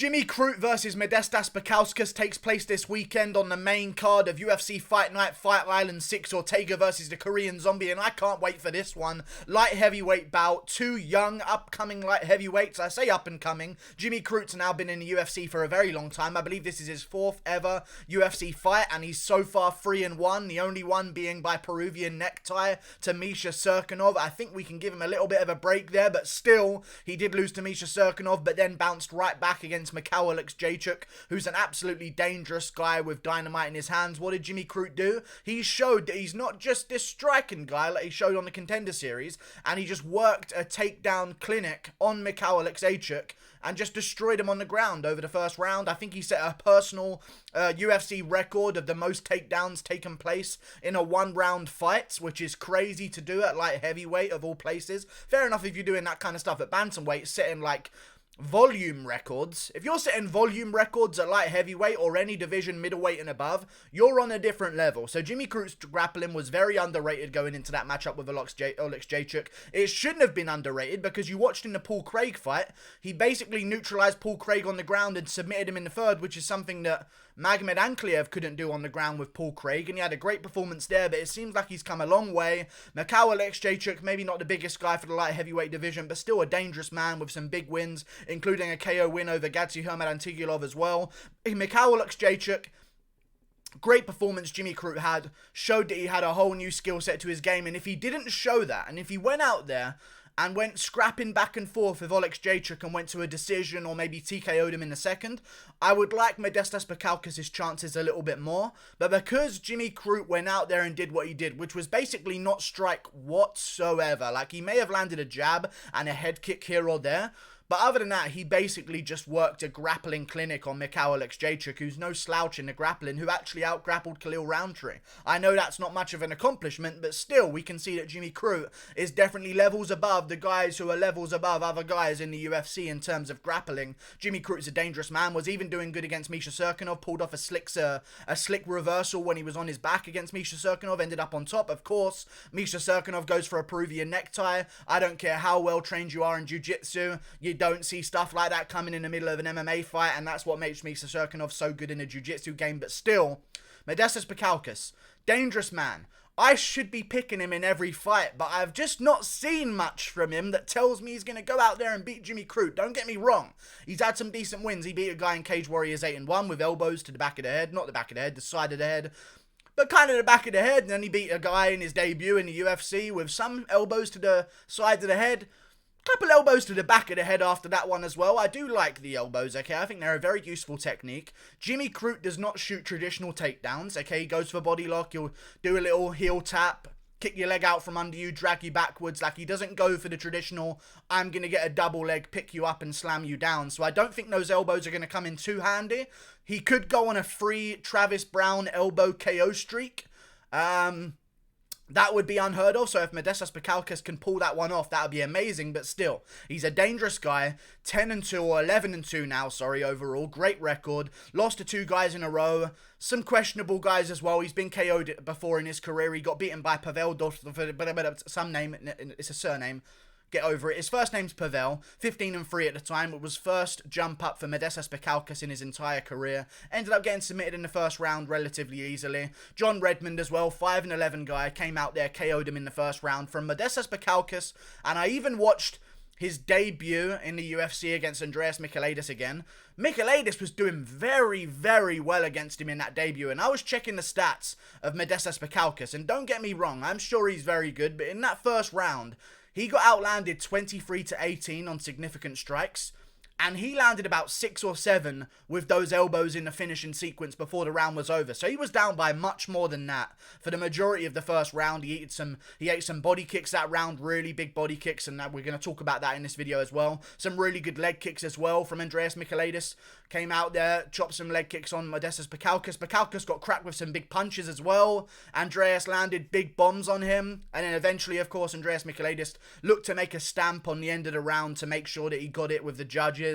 Jimmy Crute versus Modestas Bukauskas takes place this weekend on the main card of UFC Fight Night Fight Island 6, Ortega versus the Korean Zombie, and I can't wait for this one. Light heavyweight bout, two young, upcoming light heavyweights. I say up and coming. Jimmy Crute's now been in the UFC for a very long time. I believe this is his 4th ever UFC fight, and he's so far 3-1, the only one being by Peruvian necktie to Misha Serkinov. I think we can give him a little bit of a break there, but still, he did lose to Misha Serkinov, but then bounced right back against Bukauskas, who's an absolutely dangerous guy with dynamite in his hands. What did Jimmy Crute do? He showed that he's not just this striking guy like he showed on the Contender Series, and he just worked a takedown clinic on Bukauskas and just destroyed him on the ground over the first round. I think he set a personal UFC record of the most takedowns taken place in a one-round fight, which is crazy to do at light heavyweight of all places. Fair enough if you're doing that kind of stuff at bantamweight, setting like volume records. If you're setting volume records at light heavyweight or any division middleweight and above, you're on a different level. So Jimmy Crute's grappling was very underrated going into that matchup with Bukauskas. It shouldn't have been underrated because you watched in the Paul Craig fight, he basically neutralized Paul Craig on the ground and submitted him in the third, which is something that Magomed Ankalaev couldn't do on the ground with Paul Craig, and he had a great performance there, but it seems like he's come a long way. Bukauskas, maybe not the biggest guy for the light heavyweight division, but still a dangerous man with some big wins, including a KO win over Gadzi Hermadantigulov as well. Bukauskas, great performance Jimmy Crute had, showed that he had a whole new skill set to his game, and if he didn't show that, and if he went out there and went scrapping back and forth with Bukauskas and went to a decision or maybe TKO'd him in the second, I would like Modestas Bukauskas' chances a little bit more. But because Jimmy Crute went out there and did what he did, which was basically not strike whatsoever, like he may have landed a jab and a head kick here or there, but other than that, he basically just worked a grappling clinic on Bukauskas, who's no slouch in the grappling, who actually out-grappled Khalil Roundtree. I know that's not much of an accomplishment, but still, we can see that Jimmy Crute is definitely levels above the guys who are levels above other guys in the UFC in terms of grappling. Jimmy Crute's a dangerous man, was even doing good against Misha Serkinov, pulled off a slick reversal when he was on his back against Misha Serkinov, ended up on top, of course. Misha Serkinov goes for a Peruvian necktie. I don't care how well trained you are in jiu-jitsu, you don't see stuff like that coming in the middle of an MMA fight, and that's what makes Misha Serkinov so good in the jiu-jitsu game. But still, Modestas Bukauskas, dangerous man. I should be picking him in every fight, but I've just not seen much from him that tells me he's going to go out there and beat Jimmy Crute. Don't get me wrong. He's had some decent wins. He beat a guy in Cage Warriors 8-1 with elbows to the back of the head. Not the back of the head, the side of the head, but kind of the back of the head. And then he beat a guy in his debut in the UFC with some elbows to the side of the head. Couple elbows to the back of the head after that one as well. I do like the elbows, okay? I think they're a very useful technique. Jimmy Crute does not shoot traditional takedowns, okay? He goes for body lock, he'll do a little heel tap, kick your leg out from under you, drag you backwards. Like, he doesn't go for the traditional, I'm going to get a double leg, pick you up and slam you down. So I don't think those elbows are going to come in too handy. He could go on a free Travis Brown elbow KO streak. That would be unheard of, so if Modestas Bukauskas can pull that one off, that would be amazing, but still, he's a dangerous guy, 10-2 or 11-2 now, sorry, overall, great record, lost to 2 guys in a row, some questionable guys as well. He's been KO'd before in his career. He got beaten by Pavel some name, it's a surname. Get over it. His first name's Pavel, 15-3 at the time. It was first jump up for Modestas Bukauskas in his entire career. Ended up getting submitted in the first round relatively easily. John Redmond as well, 5-11 guy, came out there, KO'd him in the first round from Modestas Bukauskas. And I even watched his debut in the UFC against Andreas Michailidis again. Michailidis was doing very, very well against him in that debut, and I was checking the stats of Modestas Bukauskas, and don't get me wrong, I'm sure he's very good, but in that first round, he got outlanded 23-18 on significant strikes, and he landed about 6 or 7 with those elbows in the finishing sequence before the round was over. So he was down by much more than that for the majority of the first round. He ate some body kicks that round, really big body kicks, and we're going to talk about that in this video as well. Some really good leg kicks as well from Andreas Michailidis. Came out there, chopped some leg kicks on Modestas Bukauskas. Bukauskas got cracked with some big punches as well. Andreas landed big bombs on him. And then eventually, of course, Andreas Michailidis looked to make a stamp on the end of the round to make sure that he got it with the judges.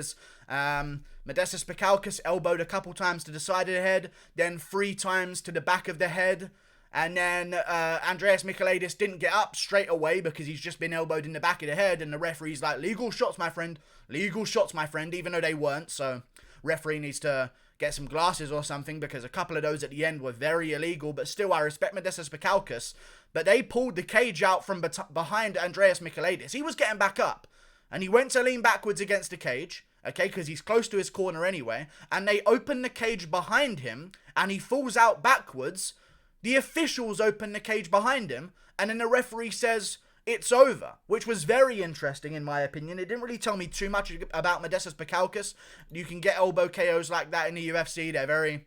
Modestas Bukauskas elbowed a couple times to the side of the head, then 3 times to the back of the head. And then Andreas Michailidis didn't get up straight away because he's just been elbowed in the back of the head. And the referee's like, legal shots, my friend. Legal shots, my friend, even though they weren't. So referee needs to get some glasses or something, because a couple of those at the end were very illegal. But still, I respect Modestas Bukauskas. But they pulled the cage out from behind Andreas Michailidis. He was getting back up, and he went to lean backwards against the cage, okay, because he's close to his corner anyway, and they open the cage behind him, and he falls out backwards. The officials open the cage behind him, and then the referee says it's over, which was very interesting in my opinion. It didn't really tell me too much about Modestas Bukauskas. You can get elbow KOs like that in the UFC.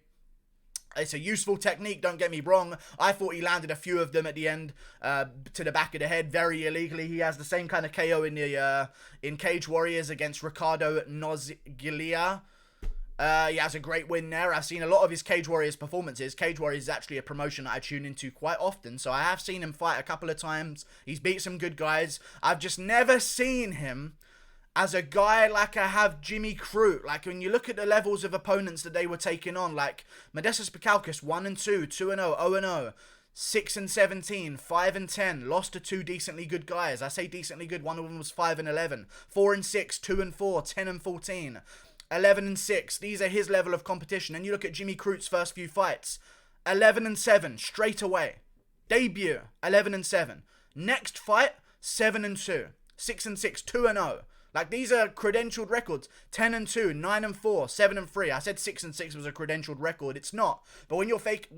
It's a useful technique, don't get me wrong. I thought he landed a few of them at the end to the back of the head very illegally. He has the same kind of KO in Cage Warriors against Ricardo Nozglia. He has a great win there. I've seen a lot of his Cage Warriors performances. Cage Warriors is actually a promotion that I tune into quite often, so I have seen him fight a couple of times. He's beat some good guys. I've just never seen him as a guy like I have Jimmy Crute. Like, when you look at the levels of opponents that they were taking on, like Modestas Bukauskas, 1-2, 2-0, 0-0, 6-17, 5-10, lost to 2 decently good guys. I say decently good, one of them was 5-11, 4-6, 2-4, 10-14, 11-6. These are his level of competition. And you look at Jimmy Crute's first few fights, 11-7 straight away. Debut, 11-7. Next fight, 7-2, 6-6, 2-0. Like, these are credentialed records. 10-2, 9-4, 7-3. I said 6-6 was a credentialed record. It's not. But when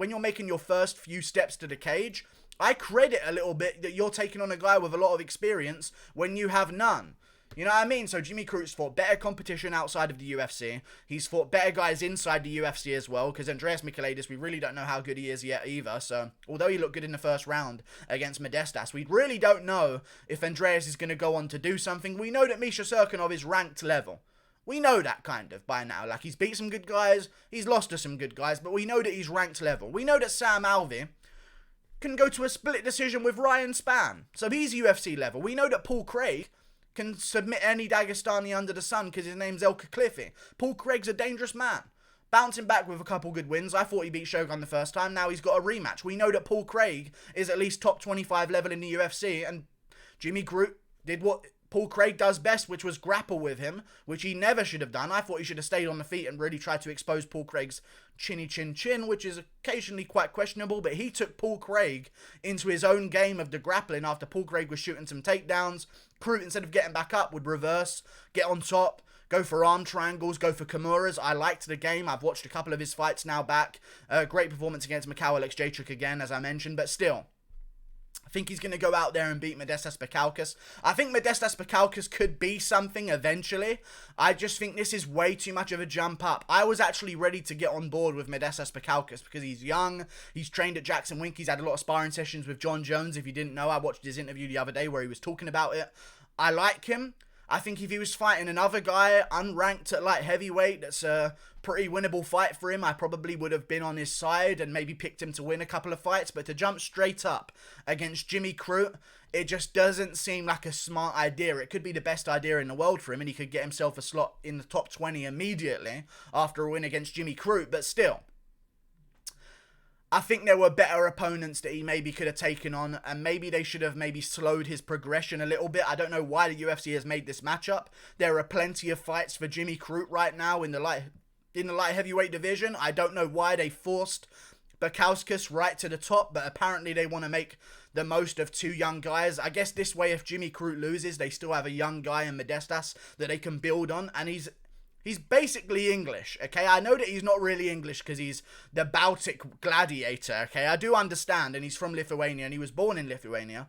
you're making your first few steps to the cage, I credit a little bit that you're taking on a guy with a lot of experience when you have none. You know what I mean? So Jimmy Crute's fought better competition outside of the UFC. He's fought better guys inside the UFC as well, because Andreas Michailidis, we really don't know how good he is yet either. So although he looked good in the first round against Modestas, we really don't know if Andreas is going to go on to do something. We know that Misha Serkinov is ranked level. We know that kind of by now. Like, he's beat some good guys, he's lost to some good guys, but we know that he's ranked level. We know that Sam Alvey can go to a split decision with Ryan Spann. So he's UFC level. We know that Paul Craig can submit any Dagestani under the sun because his name's Elka Cliffy. Paul Craig's a dangerous man. Bouncing back with a couple good wins. I thought he beat Shogun the first time. Now he's got a rematch. We know that Paul Craig is at least top 25 level in the UFC. And Jimmy Crute did what Paul Craig does best, which was grapple with him, which he never should have done. I thought he should have stayed on the feet and really tried to expose Paul Craig's chinny chin chin, which is occasionally quite questionable. But he took Paul Craig into his own game of the grappling after Paul Craig was shooting some takedowns. Crute, instead of getting back up, would reverse, get on top, go for arm triangles, go for Kimuras. I liked the game. I've watched a couple of his fights now back. Great performance against Mikhail Alexejchuk again, as I mentioned, but still, I think he's going to go out there and beat Modestas Bukauskas. I think Modestas Bukauskas could be something eventually. I just think this is way too much of a jump up. I was actually ready to get on board with Modestas Bukauskas because he's young. He's trained at Jackson Wink. He's had a lot of sparring sessions with John Jones. If you didn't know, I watched his interview the other day where he was talking about it. I like him. I think if he was fighting another guy unranked at light heavyweight, that's a pretty winnable fight for him. I probably would have been on his side and maybe picked him to win a couple of fights. But to jump straight up against Jimmy Crute, it just doesn't seem like a smart idea. It could be the best idea in the world for him, and he could get himself a slot in the top 20 immediately after a win against Jimmy Crute. But still, I think there were better opponents that he maybe could have taken on, and maybe they should have maybe slowed his progression a little bit. I don't know why the UFC has made this matchup. There are plenty of fights for Jimmy Crute right now in the light heavyweight division. I don't know why they forced Bukauskas right to the top, but apparently they want to make the most of 2 young guys. I guess this way, if Jimmy Crute loses, they still have a young guy in Modestas that they can build on, and he's basically English, okay? I know that he's not really English because he's the Baltic gladiator, okay? I do understand, and he's from Lithuania, and he was born in Lithuania.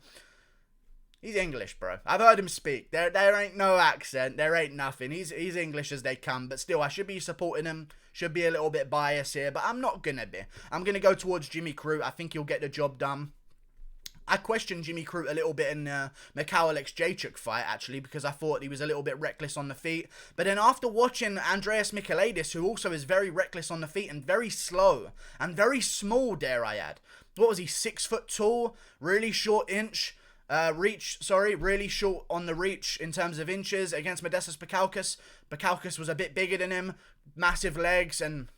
He's English, bro. I've heard him speak. There ain't no accent. There ain't nothing. He's English as they come, but still, I should be supporting him. Should be a little bit biased here, but I'm not gonna be. I'm gonna go towards Jimmy Crute. I think he'll get the job done. I questioned Jimmy Crute a little bit in the Mikhail Alexejchuk fight, actually, because I thought he was a little bit reckless on the feet. But then after watching Andreas Michailidis, who also is very reckless on the feet and very slow and very small, dare I add. What was he, 6 foot tall, really short really short on the reach in terms of inches against Modestas Bukauskas. Bukauskas was a bit bigger than him, massive legs, and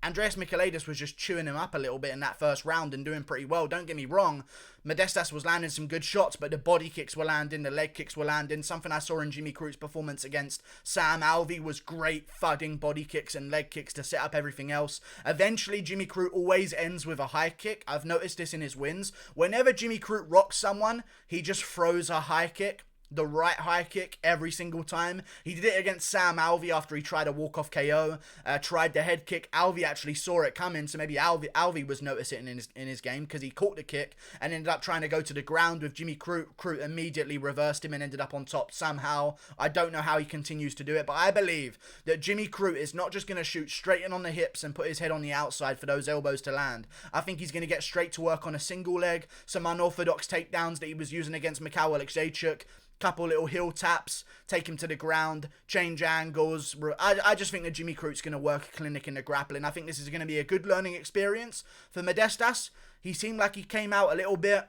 Andreas Michailidis was just chewing him up a little bit in that first round and doing pretty well. Don't get me wrong, Modestas was landing some good shots, but the body kicks were landing, the leg kicks were landing. Something I saw in Jimmy Crute's performance against Sam Alvey was great thudding body kicks and leg kicks to set up everything else. Eventually, Jimmy Crute always ends with a high kick. I've noticed this in his wins. Whenever Jimmy Crute rocks someone, he just throws a high kick. The right high kick every single time. He did it against Sam Alvey after he tried a walk-off KO. Tried the head kick. Alvey actually saw it coming, so maybe Alvey was noticing in his game because he caught the kick and ended up trying to go to the ground with Jimmy Crute. Crute immediately reversed him and ended up on top somehow. I don't know how he continues to do it, but I believe that Jimmy Crute is not just going to shoot straight in on the hips and put his head on the outside for those elbows to land. I think he's going to get straight to work on a single leg, some unorthodox takedowns that he was using against Mikhail Alexeychuk. Couple little heel taps, take him to the ground, change angles. I just think that Jimmy Crute's going to work a clinic in the grappling. I think this is going to be a good learning experience for Modestas. He seemed like he came out a little bit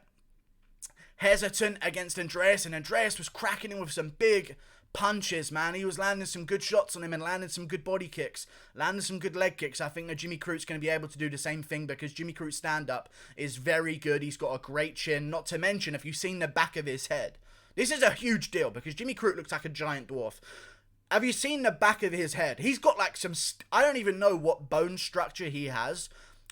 hesitant against Andreas, and Andreas was cracking him with some big punches, man. He was landing some good shots on him and landing some good body kicks, landing some good leg kicks. I think that Jimmy Crute's going to be able to do the same thing because Jimmy Crute's stand-up is very good. He's got a great chin, not to mention if you've seen the back of his head. This is a huge deal because Jimmy Crute looks like a giant dwarf. Have you seen the back of his head? He's got like some... I don't even know what bone structure he has,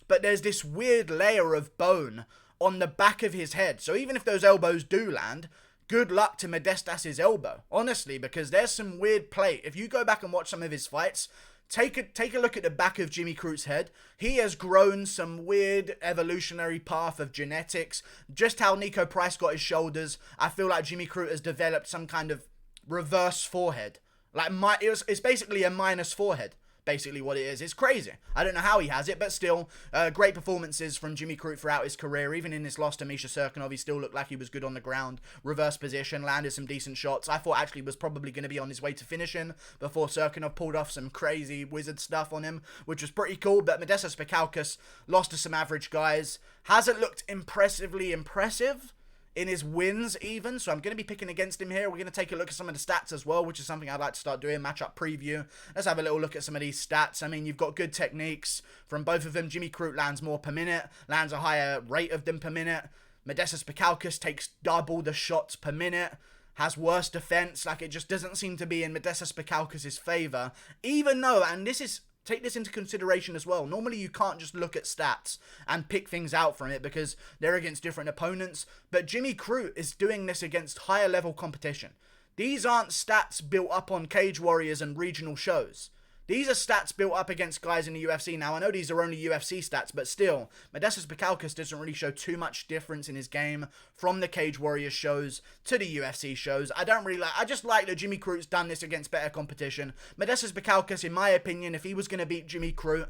but there's this weird layer of bone on the back of his head. So even if those elbows do land, good luck to Modestas' elbow. Honestly, because there's some weird plate. If you go back and watch some of his fights... Take a look at the back of Jimmy Crute's head. He has grown some weird evolutionary path of genetics. Just how Nico Price got his shoulders, I feel like Jimmy Crute has developed some kind of reverse forehead. Like it's basically a minus forehead. Basically what it is. It's crazy. I don't know how he has it, but still, great performances from Jimmy Crute throughout his career. Even in this loss to Misha Serkinov, he still looked like he was good on the ground. Reverse position, landed some decent shots. I thought actually was probably going to be on his way to finishing before Serkinov pulled off some crazy wizard stuff on him, which was pretty cool. But Modestas Bukauskas lost to some average guys. Hasn't looked impressively impressive in his wins even, so I'm going to be picking against him here. We're going to take a look at some of the stats as well, which is something I'd like to start doing, matchup preview. Let's have a little look at some of these stats. I mean, you've got good techniques from both of them. Jimmy Crute lands more per minute, lands a higher rate of them per minute. Modestas Bukauskas takes double the shots per minute, has worse defense. Like, it just doesn't seem to be in Modestas Bukauskas' favor, even though, and this is... Take this into consideration as well. Normally, you can't just look at stats and pick things out from it because they're against different opponents. But Jimmy Crute is doing this against higher level competition. These aren't stats built up on Cage Warriors and regional shows. These are stats built up against guys in the UFC. Now, I know these are only UFC stats, but still, Modestas Bukauskas doesn't really show too much difference in his game from the Cage Warriors shows to the UFC shows. I just like that Jimmy Crute's done this against better competition. Modestas Bukauskas, in my opinion, if he was going to beat Jimmy Crute,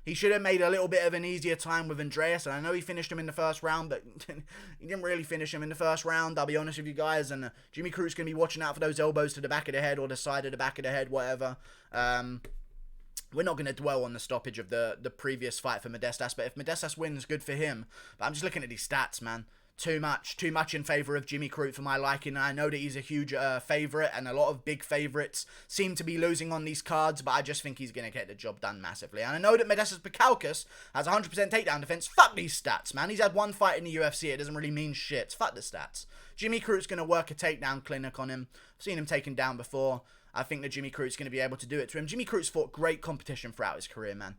he should have made a little bit of an easier time with Andreas. And I know he finished him in the first round, but he didn't really finish him in the first round, I'll be honest with you guys. And Jimmy Crute's going to be watching out for those elbows to the back of the head or the side of the back of the head, whatever. We're not going to dwell on the stoppage of the previous fight for Modestas, but if Modestas wins, good for him. But I'm just looking at these stats, man. Too much in favour of Jimmy Crute for my liking. I know that he's a huge favourite, and a lot of big favourites seem to be losing on these cards, but I just think he's going to get the job done massively. And I know that Modestas Bukauskas has 100% takedown defense. Fuck these stats, man. He's had one fight in the UFC. It doesn't really mean shit. Fuck the stats. Jimmy Crute's going to work a takedown clinic on him. I've seen him taken down before. I think that Jimmy Crute's going to be able to do it to him. Jimmy Crute's fought great competition throughout his career, man.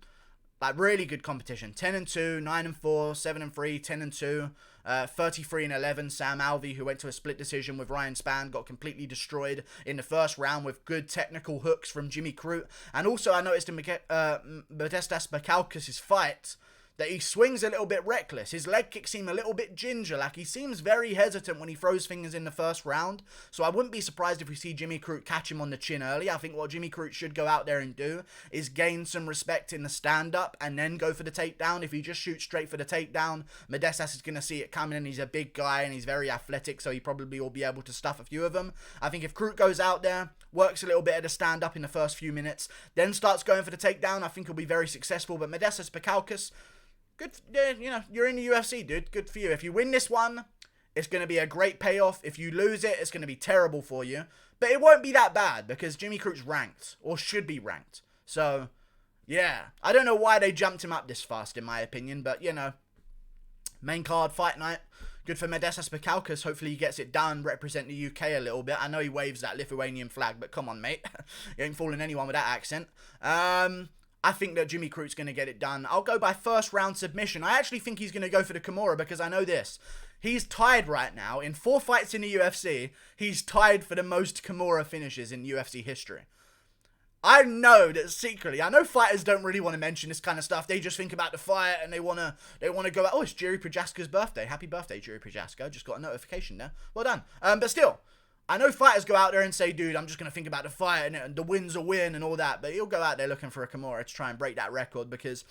Like, really good competition. 10-2, 9-4, 7-3, 10-2, 33-11. Sam Alvey, who went to a split decision with Ryan Spann, got completely destroyed in the first round with good technical hooks from Jimmy Crute. And also, I noticed in Modestas Bukauskas' fight that he swings a little bit reckless. His leg kicks seem a little bit ginger. Like, he seems very hesitant when he throws fingers in the first round. So I wouldn't be surprised if we see Jimmy Crute catch him on the chin early. I think what Jimmy Crute should go out there and do is gain some respect in the stand-up and then go for the takedown. If he just shoots straight for the takedown, Modestas is going to see it coming, and he's a big guy and he's very athletic, so he probably will be able to stuff a few of them. I think if Crute goes out there, works a little bit of the stand-up in the first few minutes, then starts going for the takedown, I think he'll be very successful. But Modestas Bukauskas, good, you know, you're in the UFC, dude. Good for you. If you win this one, it's going to be a great payoff. If you lose it, it's going to be terrible for you. But it won't be that bad because Jimmy Crute's ranked, or should be ranked. So, Yeah, I don't know why they jumped him up this fast, in my opinion, but, you know, main card, fight night. Good for Modestas Bukauskas. Hopefully he gets it done, represent the UK a little bit. I know he waves that Lithuanian flag, but come on, mate. You ain't fooling anyone with that accent. I think that Jimmy Crute's going to get it done. I'll go by first round submission. I actually think he's going to go for the Kimura because I know this. He's tied right now. In 4 fights in the UFC, he's tied for the most Kimura finishes in UFC history. I know that secretly, I know fighters don't really want to mention this kind of stuff. They just think about the fight and they want to go, oh, it's Jiri Prochaska's birthday. Happy birthday, Jiri Prochaska. Just got a notification there. Well done. But still, I know fighters go out there and say, dude, I'm just going to think about the fight and the win's a win and all that. But he'll go out there looking for a Kimura to try and break that record because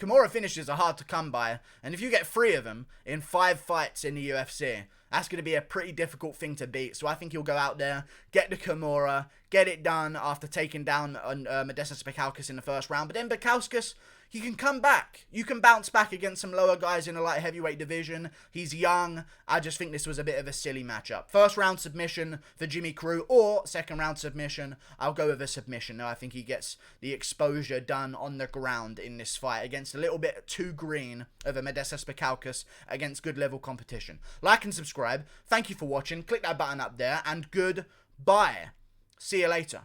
Kimura finishes are hard to come by. And if you get 3 of them in 5 fights in the UFC, that's going to be a pretty difficult thing to beat. So I think he'll go out there, get the Kimura, get it done after taking down Modestas Bukauskas in the first round. But then Bukauskas, he can come back. You can bounce back against some lower guys in the light heavyweight division. He's young. I just think this was a bit of a silly matchup. First round submission for Jimmy Crute or second round submission. I'll go with a submission. No, I think he gets the exposure done on the ground in this fight against a little bit too green of a Modestas Bukauskas against good level competition. Like and subscribe. Thank you for watching. Click that button up there and goodbye. See you later.